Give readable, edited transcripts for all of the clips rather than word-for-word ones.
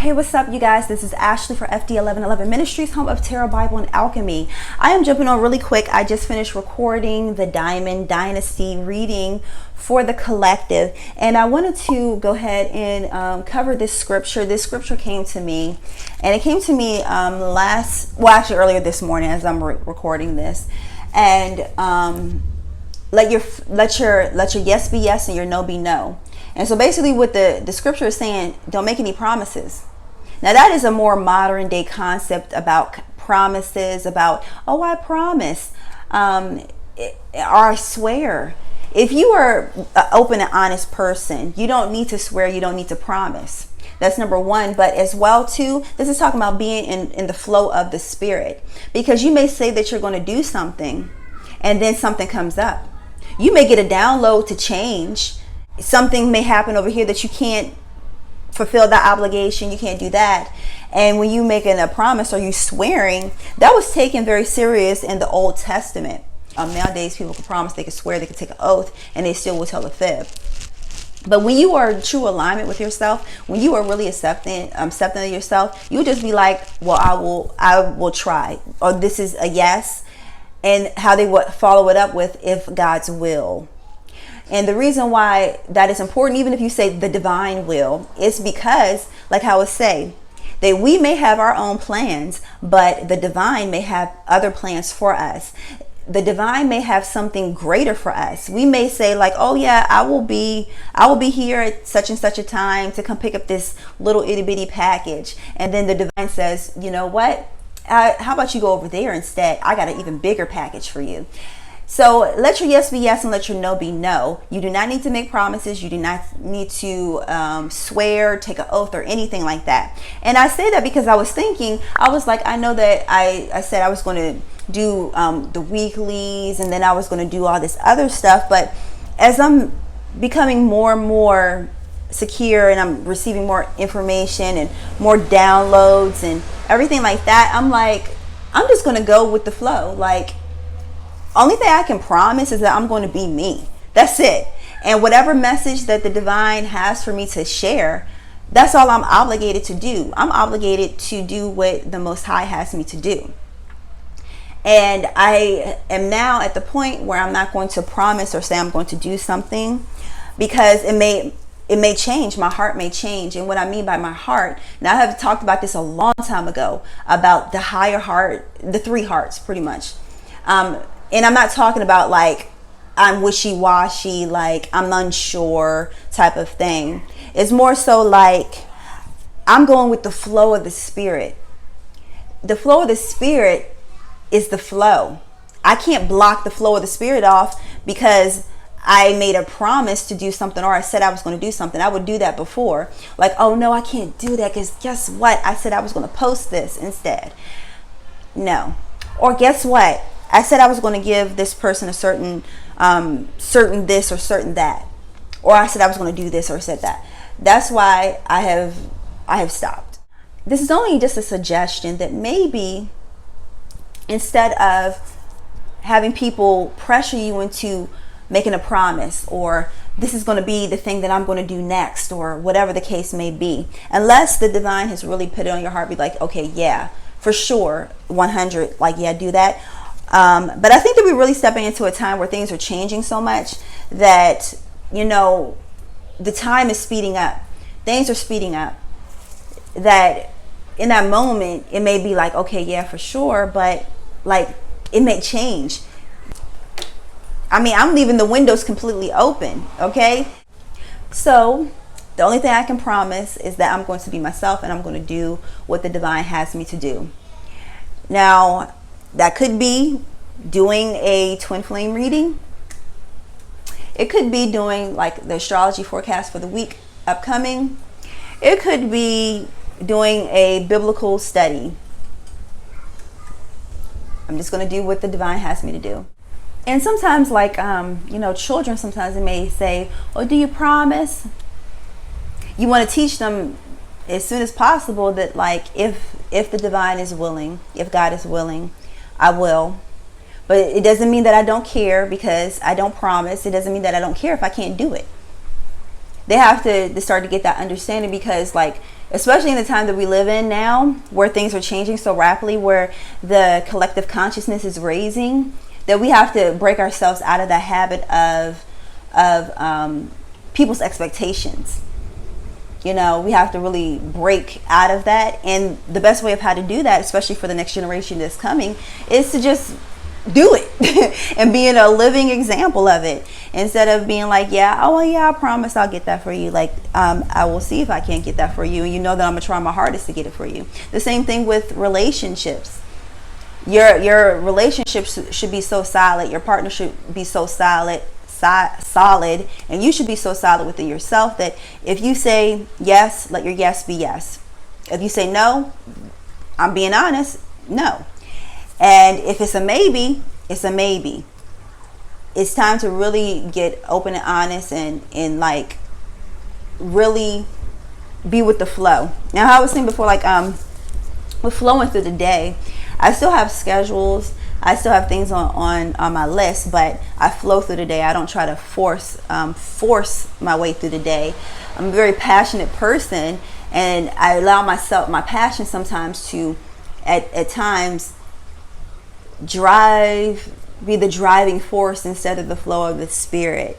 Hey, what's up, you guys? This is Ashley for FD1111 Ministries, home of Tarot, Bible, and Alchemy. I am jumping on really quick. I just finished recording the Diamond Dynasty reading for the collective, and I wanted to go ahead and cover this scripture. This scripture came to me, and it came to me earlier this morning as I'm recording this. And let your yes be yes and your no be no. And so basically what the scripture is saying, don't make any promises. Now that is a more modern day concept about promises, about, oh, I promise, or I swear. If you are an open and honest person, you don't need to swear, you don't need to promise. That's number one. But as well too, this is talking about being in the flow of the spirit. Because you may say that you're going to do something and then something comes up. You may get a download to change. Something may happen over here that you can't fulfill that obligation. You can't do that. And when you making a promise or you swearing, that was taken very serious in the Old Testament. Nowadays, people can promise, they can swear, they can take an oath, and they still will tell a fib. But when you are in true alignment with yourself, when you are really accepting of yourself, you just be like, well, I will try, or this is a yes. And how they would follow it up with, if God's will. And the reason why that is important, even if you say the divine will, is because, like how it say, that we may have our own plans, but the divine may have other plans for us. The divine may have something greater for us. We may say like, oh yeah, I will be here at such and such a time to come pick up this little itty bitty package. And then the divine says, you know what? How about you go over there instead? I got an even bigger package for you. So let your yes be yes and let your no be no. You do not need to make promises. You do not need to swear, take an oath, or anything like that. And I say that because I was thinking, I was like, I know that I said I was going to do the weeklies, and then I was going to do all this other stuff. But as I'm becoming more and more secure and I'm receiving more information and more downloads and everything like that, I'm like, I'm just going to go with the flow. Like, only thing I can promise is that I'm going to be me. That's it. And whatever message that the divine has for me to share, that's all I'm obligated to do. I'm obligated to do what the Most High has me to do. And I am now at the point where I'm not going to promise or say I'm going to do something, because it may change. My heart may change. And what I mean by my heart, now I have talked about this a long time ago, about the higher heart, the three hearts pretty much. And I'm not talking about like I'm wishy-washy, like I'm unsure type of thing. It's more so like I'm going with the flow of the spirit. The flow of the spirit is the flow. I can't block the flow of the spirit off because I made a promise to do something, or I said I was going to do something. I would do that before. Like, oh no, I can't do that because guess what? I said I was going to post this instead. No. Or guess what? I said I was going to give this person a certain this or certain that. Or I said I was going to do this or said that. That's why I have stopped. This is only just a suggestion that maybe instead of having people pressure you into making a promise, or this is going to be the thing that I'm going to do next, or whatever the case may be, unless the divine has really put it on your heart, be like, okay, yeah, for sure, 100, like, yeah, do that. But I think that we're really stepping into a time where things are changing so much that, you know, the time is speeding up. Things are speeding up. That in that moment, it may be like, okay, yeah, for sure. But like, it may change. I mean, I'm leaving the windows completely open. Okay. So the only thing I can promise is that I'm going to be myself, and I'm going to do what the divine has me to do. Now, that could be doing a twin flame reading. It could be doing like the astrology forecast for the week upcoming. It could be doing a biblical study. I'm just going to do what the divine has me to do. And sometimes, like, you know, children, sometimes they may say, oh, do you promise? You want to teach them as soon as possible that, like, if the divine is willing, if God is willing, I will. But it doesn't mean that I don't care because I don't promise. It doesn't mean that I don't care if I can't do it. they have to start to get that understanding, because like, especially in the time that we live in now, where things are changing so rapidly, where the collective consciousness is raising, that we have to break ourselves out of that habit of people's expectations. You know, we have to really break out of that. And the best way of how to do that, especially for the next generation that's coming, is to just do it and being a living example of it, instead of being like, yeah, oh well, yeah, I promise I'll get that for you. Like, I will see if I can't get that for you, and you know that I'm gonna try my hardest to get it for you. The same thing with relationships. Your relationships should be so solid, your partner should be so solid, and you should be so solid within yourself that if you say yes, let your yes be yes. If you say no, I'm being honest, no. And if it's a maybe, it's a maybe. It's time to really get open and honest, and like really be with the flow. Now, how I was saying before, like with flowing through the day, I still have schedules, I still have things on my list, but I flow through the day. I don't try to force my way through the day. I'm a very passionate person, and I allow myself, my passion sometimes to at times be the driving force instead of the flow of the spirit.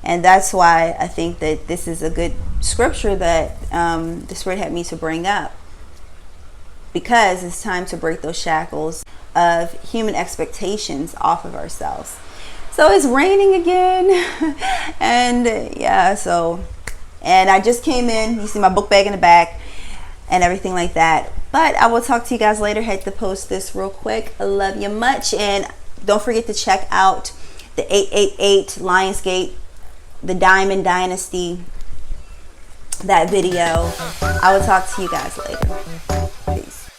And that's why I think that this is a good scripture that the Spirit had me to bring up, because it's time to break those shackles of human expectations off of ourselves. So it's raining again and yeah, and I just came in, you see my book bag in the back and everything like that. But I will talk to you guys later. Had to post this real quick. I love you much. And don't forget to check out the 888 Lionsgate, the Diamond Dynasty, that video. I will talk to you guys later. Peace.